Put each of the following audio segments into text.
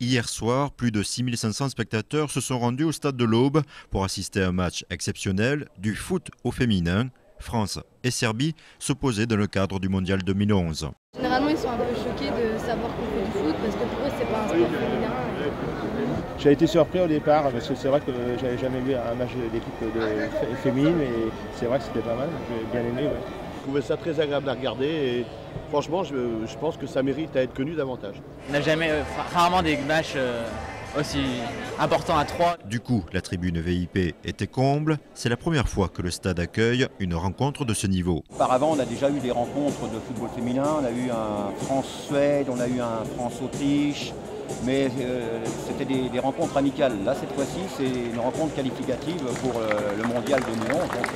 Hier soir, plus de 6500 spectateurs se sont rendus au stade de l'Aube pour assister à un match exceptionnel du foot au féminin. France et Serbie s'opposaient dans le cadre du Mondial 2011. Généralement, ils sont un peu choqués de savoir qu'on fait du foot parce que pour eux, c'est pas un sport féminin. J'ai été surpris au départ parce que c'est vrai que j'avais jamais vu un match d'équipe féminine et c'est vrai que c'était pas mal, j'ai bien aimé. Ouais. Je trouvais ça très agréable à regarder et franchement, je pense que ça mérite à être connu davantage. On n'a jamais, rarement des matchs aussi importants à 3. Du coup, la tribune VIP était comble. C'est la première fois que le stade accueille une rencontre de ce niveau. Auparavant, on a déjà eu des rencontres de football féminin. On a eu un France-Suède, on a eu un France-Autriche. Mais c'était des rencontres amicales. Là, cette fois-ci, c'est une rencontre qualificative pour le mondial 2011. Donc,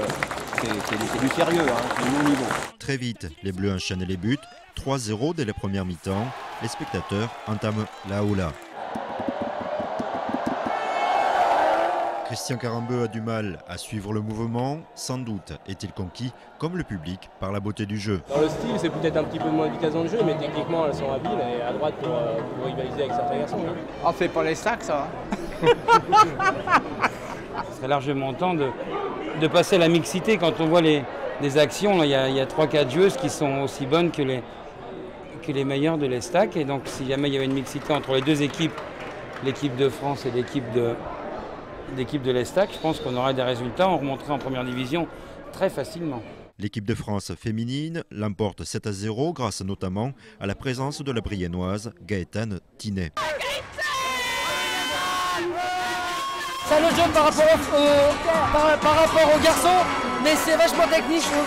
c'est du sérieux, hein, c'est du haut niveau. Très vite, les Bleus enchaînent les buts. 3-0 dès les premières mi-temps. Les spectateurs entament la houla. Christian Carambeu a du mal à suivre le mouvement. Sans doute est-il conquis, comme le public, par la beauté du jeu. Dans le style, c'est peut-être un petit peu moins d'occasion de jeu, mais techniquement, elles sont habiles et à droite pour rivaliser avec certains garçons. On fait pas les sacs, ça. Ce serait largement temps de passer à la mixité. Quand on voit les actions, il y a 3-4 joueuses qui sont aussi bonnes que les meilleures de l'Estac. Et donc, si jamais il y avait une mixité entre les deux équipes, l'équipe de France et l'équipe de l'Estac, je pense qu'on aurait des résultats, on remonterait en première division très facilement. L'équipe de France féminine l'emporte 7-0 grâce notamment à la présence de la Briennoise Gaëtane Tinet. C'est un autre jeu par rapport aux garçons, mais c'est vachement technique, je trouve,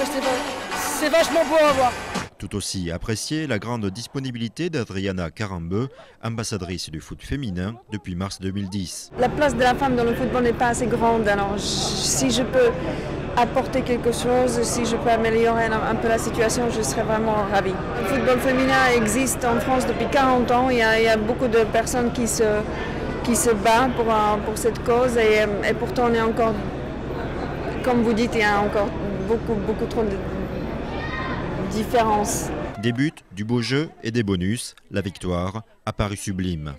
c'est vachement beau à voir. Tout aussi apprécié, la grande disponibilité d'Adriana Carambeu, ambassadrice du foot féminin depuis mars 2010. La place de la femme dans le football n'est pas assez grande, alors si je peux apporter quelque chose, si je peux améliorer un peu la situation, je serais vraiment ravie. Le football féminin existe en France depuis 40 ans, il y a beaucoup de personnes qui se battent pour cette cause et pourtant on est encore, comme vous dites, il y a encore beaucoup trop de différences. Des buts, du beau jeu et des bonus, la victoire a paru sublime.